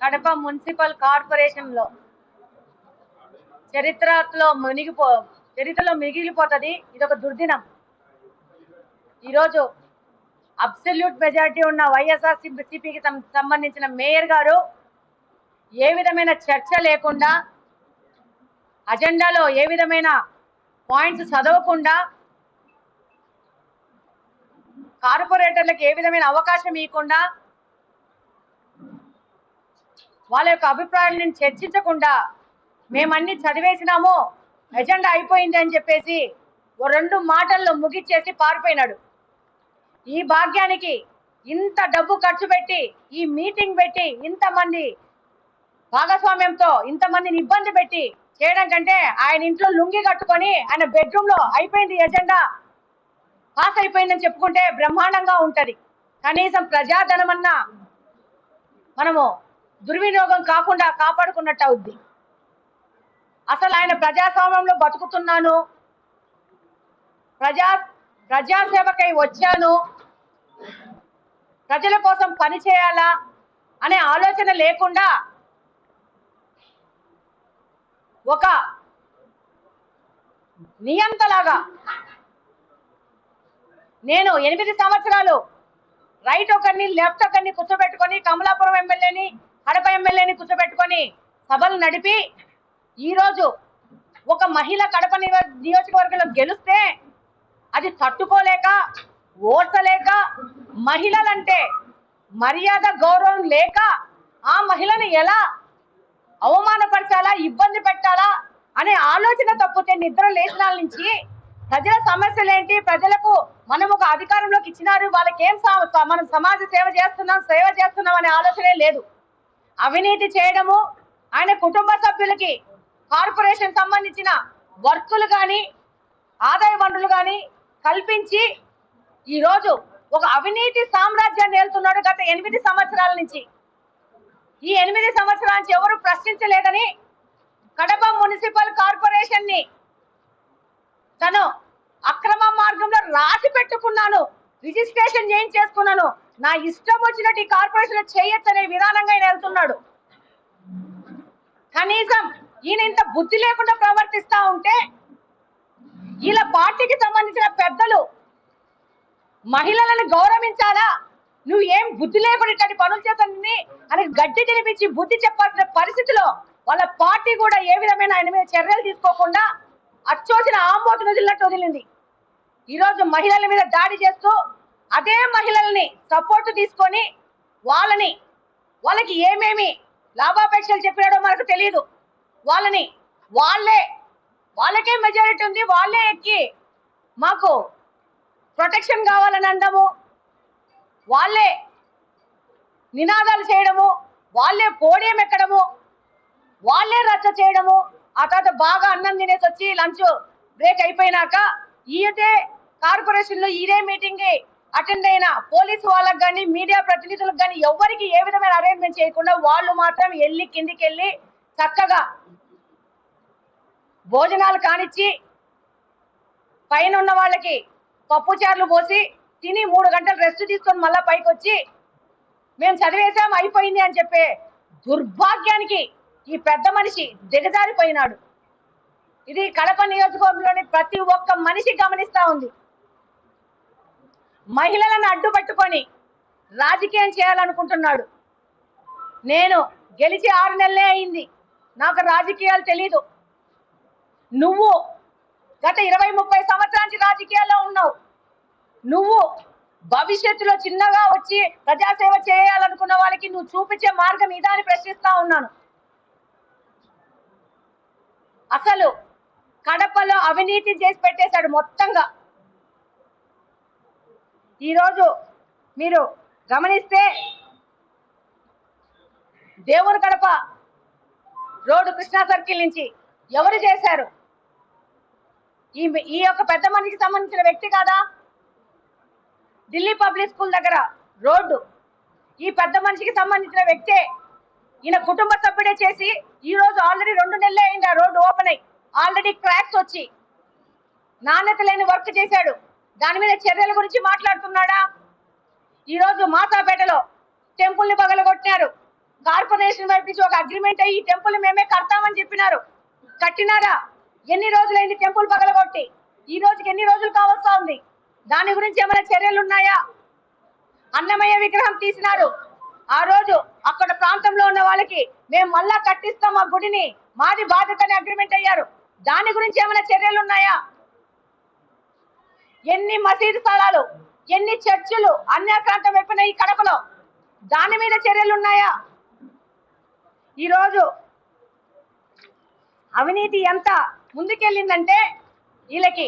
Kadapa municipal corporation లో చరిత్రలో మిగిలిపోతుంది. ఇది ఒక దుర్దినం. ఈరోజు అబ్సల్యూట్ మెజారిటీ ఉన్న వైఎస్ఆర్సీపీకి సంబంధించిన మేయర్ గారు ఏ విధమైన చర్చ లేకుండా, అజెండాలో ఏ విధమైన పాయింట్స్ చదవకుండా, కార్పొరేటర్లకు ఏ విధమైన అవకాశం ఇవ్వకుండా, వాళ్ళ యొక్క అభిప్రాయాలను చర్చించకుండా మేమన్నీ చదివేసినాము, ఎజెండా అయిపోయింది అని చెప్పేసి ఓ 2 మాటల్లో ముగిచ్చేసి పారిపోయినాడు. ఈ భాగ్యానికి ఇంత డబ్బు ఖర్చు పెట్టి, ఈ మీటింగ్ పెట్టి, ఇంతమంది భాగస్వామ్యంతో ఇంతమందిని ఇబ్బంది పెట్టి చేయడం కంటే ఆయన ఇంట్లో లుంగి కట్టుకొని ఆయన బెడ్రూమ్ లో అయిపోయింది, ఎజెండా పాస్ అయిపోయిందని చెప్పుకుంటే బ్రహ్మాండంగా ఉంటది. కనీసం ప్రజాధనమన్నా మనము దుర్వినియోగం కాకుండా కాపాడుకున్నట్టు అవుద్ది. అసలు ఆయన ప్రజాస్వామ్యంలో బతుకుతున్నాను, ప్రజాసేవకై వచ్చాను, ప్రజల కోసం పని చేయాలా అనే ఆలోచన లేకుండా ఒక నియంతలాగా నేను 8 సంవత్సరాలు రైట్ ఒకరిని లెఫ్ట్ ఒకరిని కూర్చోబెట్టుకొని, కమలాపురం ఎమ్మెల్యేని కడప ఎమ్మెల్యేని కూర్చోబెట్టుకొని సభలు నడిపి ఈరోజు ఒక మహిళ కడప నియోజకవర్గంలో గెలిస్తే అది తట్టుకోలేక, ఓర్చలేక, మహిళలంటే మర్యాద గౌరవం లేక ఆ మహిళను ఎలా అవమానపరచాలా, ఇబ్బంది పెట్టాలా అనే ఆలోచన తప్పితే నిద్ర లేచినాల నుంచి ప్రజల సమస్యలు ఏంటి, ప్రజలకు మనం ఒక అధికారంలోకి ఇచ్చినారు, వాళ్ళకేం మనం సమాజ సేవ చేస్తున్నాం అనే ఆలోచనే లేదు. అవినీతి చేయడము, ఆయన కుటుంబ సభ్యులకి కార్పొరేషన్ సంబంధించిన వర్కులు కానీ, ఆదాయ వనరులు కానీ కల్పించి ఈరోజు ఒక అవినీతి సామ్రాజ్యాన్ని ఏలుతున్నాడు గత 8 సంవత్సరాల నుంచి. ఈ 8 సంవత్సరాల నుంచి ఎవరు ప్రశ్నించలేదని కడప మున్సిపల్ కార్పొరేషన్ ని తను అక్రమ మార్గంలో రాసి పెట్టుకున్నాను, రిజిస్ట్రేషన్ చేయించేసుకున్నాను, నా ఇష్టం వచ్చినట్టు ఈ కార్పొరేషన్ చేయొచ్చనే విధానంగా ఆయన వెళ్తున్నాడు. కనీసం ఈయన ఇంత బుద్ధి లేకుండా ప్రవర్తిస్తా ఉంటే వీళ్ళ పార్టీకి సంబంధించిన పెద్దలు మహిళలను గౌరవించాలా, నువ్వు ఏం బుద్ధి లేకుండా ఇట్లాంటి పనులు చేస్తానని అని గడ్డి తినిపించి బుద్ధి చెప్పాల్సిన పరిస్థితిలో వాళ్ళ పార్టీ కూడా ఏ విధమైన ఆయన మీద చర్యలు తీసుకోకుండా అచ్చోసిన ఆంబోతును వదిలినట్టు వదిలింది. ఈరోజు మహిళల మీద దాడి చేస్తూ అదే మహిళల్ని సపోర్ట్ తీసుకొని వాళ్ళకి ఏమేమి లాభాపేక్షలు చెప్పినాడో మనకు తెలియదు. వాళ్ళకే మెజారిటీ ఉంది, వాళ్ళే ఎక్కి మాకు ప్రొటెక్షన్ కావాలని అనడము, వాళ్ళే నినాదాలు చేయడము, వాళ్ళే పోడియం ఎక్కడము, వాళ్ళే రచ్చ చేయడము. ఆ తర్వాత బాగా అన్నం తినేసి వచ్చి లంచ్ బ్రేక్ అయిపోయినాక ఇదే కార్పొరేషన్ లో ఇదే మీటింగ్ అటెండ్ అయిన పోలీసు వాళ్ళకి కానీ, మీడియా ప్రతినిధులకు కానీ ఎవరికి ఏ విధమైన అరేంజ్మెంట్ చేయకుండా వాళ్ళు మాత్రం కిందికి వెళ్ళి చక్కగా భోజనాలు కానిచ్చి పైన ఉన్న వాళ్ళకి పప్పు చారులు పోసి తిని 3 గంటలు రెస్ట్ తీసుకొని మళ్ళా పైకి వచ్చి మేము చదివేశాం అయిపోయింది అని చెప్పే దుర్భాగ్యానికి ఈ పెద్ద మనిషి దిగజారిపోయినాడు. ఇది కడప నియోజకవర్గంలోని ప్రతి ఒక్క మనిషి గమనిస్తా ఉంది. మహిళలను అడ్డుపట్టుకొని రాజకీయం చేయాలనుకుంటున్నాడు. నేను గెలిచి 6 నెలలే అయింది, నాకు రాజకీయాలు తెలీదు. నువ్వు గత 20-30 సంవత్సరాల నుంచి రాజకీయాల్లో ఉన్నావు. నువ్వు భవిష్యత్తులో చిన్నగా వచ్చి ప్రజాసేవ చేయాలనుకున్న వాళ్ళకి నువ్వు చూపించే మార్గం ఇదా అని ప్రశ్నిస్తా ఉన్నాను. అసలు కడపలో అవినీతి చేసి పెట్టేశాడు మొత్తంగా. ఈరోజు మీరు గమనిస్తే దేవుని కడప రోడ్డు కృష్ణా సర్కిల్ నుంచి ఎవరు చేశారు? ఈ యొక్క పెద్ద మనిషికి సంబంధించిన వ్యక్తి కాదా? ఢిల్లీ పబ్లిక్ స్కూల్ దగ్గర రోడ్డు ఈ పెద్ద మనిషికి సంబంధించిన వ్యక్తే. ఈయన కుటుంబ సభ్యుడే చేసి ఈ రోజు ఆల్రెడీ 2 నెలలే అయింది ఆ రోడ్డు ఓపెన్ అయ్యి, ఆల్రెడీ క్రాక్స్ వచ్చి నాణ్యత లేని వర్క్ చేశాడు. దాని మీద చర్యల గురించి మాట్లాడుతున్నాడా? ఈరోజు మాసాపేటలో టెంపుల్ ని పగలగొట్టినారు. కార్పొరేషన్ వైపు నుంచి ఒక అగ్రిమెంట్ అయ్యి టెంపుల్ మేమే కడతామని చెప్పినారు. కట్టినారా? ఎన్ని రోజులైంది టెంపుల్ పగలగొట్టి? ఈ రోజుకి ఎన్ని రోజులు కావస్తా ఉంది? దాని గురించి ఏమైనా చర్యలు ఉన్నాయా? అన్నమయ్య విగ్రహం తీసినారు. ఆ రోజు అక్కడ ప్రాంతంలో ఉన్న వాళ్ళకి మేము మళ్ళా కట్టిస్తాం ఆ గుడిని, మాది బాధ్యత అని అగ్రిమెంట్ అయ్యారు. దాని గురించి ఏమైనా చర్యలు ఉన్నాయా? ఎన్ని మసీదు స్థలాలు, ఎన్ని చర్చిలు అన్యాక్రాంతం అయిపోయినాయి ఈ కడపలో, దాని మీద చర్యలు ఉన్నాయా? ఈరోజు అవినీతి ఎంత ముందుకెళ్ళిందంటే వీళ్ళకి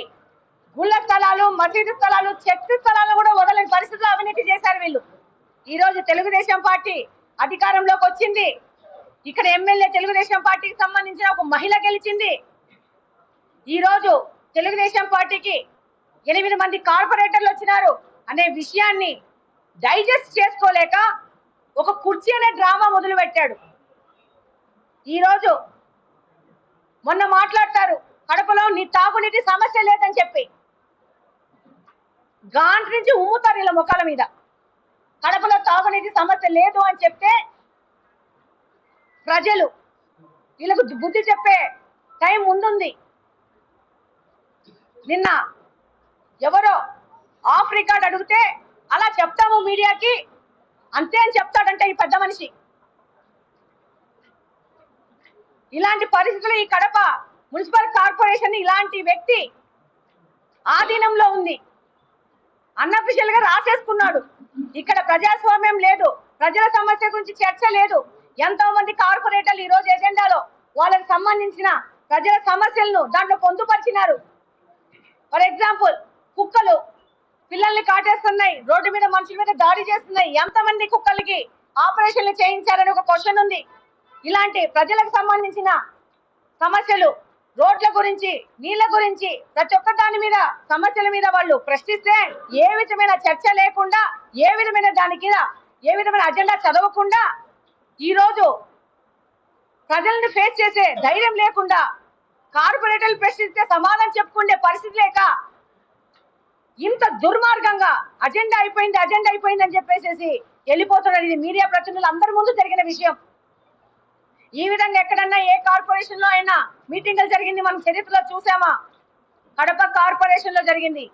గుళ్ళ స్థలాలు, మసీదు స్థలాలు, చర్చి స్థలాలు కూడా వదలని పరిస్థితుల్లో అవినీతి చేశారు వీళ్ళు. ఈ రోజు తెలుగుదేశం పార్టీ అధికారంలోకి వచ్చింది. ఇక్కడ ఎమ్మెల్యే తెలుగుదేశం పార్టీకి సంబంధించిన ఒక మహిళ గెలిచింది. ఈ రోజు తెలుగుదేశం పార్టీకి 8 మంది కార్పొరేటర్లు వచ్చినారు అనే విషయాన్ని డైజెస్ట్ చేసుకోలేక ఒక కుర్చీ అనే డ్రామా మొదలు పెట్టాడు. ఈ రోజు మొన్న మాట్లాడతారు కడపలో నీ తాగునీటి సమస్య లేదని చెప్పి, గాంట్ నుంచి ఉమ్ముతారు ఇలా ముఖాల మీద. కడపలో తాగునీటి సమస్య లేదు అని చెప్తే ప్రజలు వీళ్ళకు బుద్ధి చెప్పే టైం ముందుంది. నిన్న ఎవరో ఆఫ్ రికార్డ్ అడిగితే అలా చెప్తాము మీడియాకి అంతే అని చెప్తాడంటే ఈ పెద్ద మనిషి. ఇలాంటి పరిస్థితులు ఈ కడప మున్సిపల్ కార్పొరేషన్ ఇలాంటి వ్యక్తి ఆధీనంలో ఉంది. అన్అఫిషియల్ గా రాసేసుకున్నాడు. ఇక్కడ ప్రజాస్వామ్యం లేదు, ప్రజల సమస్య గురించి చర్చ లేదు. ఎంతో మంది కార్పొరేటర్లు ఈ రోజు ఎజెండాలో వాళ్ళకి సంబంధించిన ప్రజల సమస్యలను దాంట్లో పొందుపరిచినారు. ఫర్ ఎగ్జాంపుల్, కుక్కలు పిల్లల్ని కాటేస్తున్నాయి, రోడ్డు మీద మనుషుల మీద దాడి చేస్తున్నాయి. ఎంతమంది కుక్కలకి ఆపరేషన్లు చేయించారని ఒక క్వశ్చన్ ఉంది. ఇలాంటి ప్రజలకు సంబంధించిన సమస్యలు, రోడ్ల గురించి, నీళ్ల గురించి, ప్రతి ఒక్క దాని మీద సమస్యల మీద వాళ్ళు ప్రశ్నిస్తే ఏ విధమైన చర్చ లేకుండా, ఏ విధమైన దానికి ఏ విధమైన అజెండా చదవకుండా ఈ రోజు ప్రజల్ని ఫేస్ చేసే ధైర్యం లేకుండా, కార్పొరేటర్లు ప్రశ్నిస్తే సమాధానం చెప్పుకునే పరిస్థితి లేక ఇంత దుర్మార్గంగా అజెండా అయిపోయింది అని చెప్పేసి వెళ్ళిపోతున్నారు. ఇది మీడియా ప్రతినిధులు అందరి ముందు జరిగిన విషయం. ఈ విధంగా ఎక్కడన్నా ఏ కార్పొరేషన్ లో అయినా మీటింగులు జరిగింది మనం చరిత్రలో చూసామా? కడప కార్పొరేషన్ లో జరిగింది.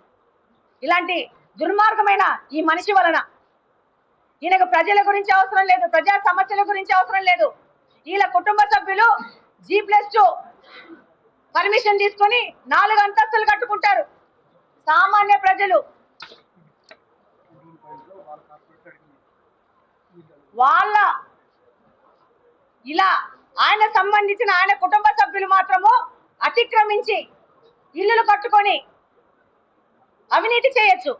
ఇలాంటి దుర్మార్గమైన ఈ మనిషి వలన ఈయనకు ప్రజల గురించి అవసరం లేదు, ప్రజా సమస్యల గురించి అవసరం లేదు. వీళ్ళ కుటుంబ సభ్యులు G+2 పర్మిషన్ తీసుకొని 4 అంతస్తులు కట్టుకుంటారు. సామాన్య ప్రజలు వాళ్ళ ఇలా ఆయన సంబంధించిన ఆయన కుటుంబ సభ్యులు మాత్రము అతిక్రమించి ఇల్లులు కట్టుకొని అవినీతి చేయొచ్చు.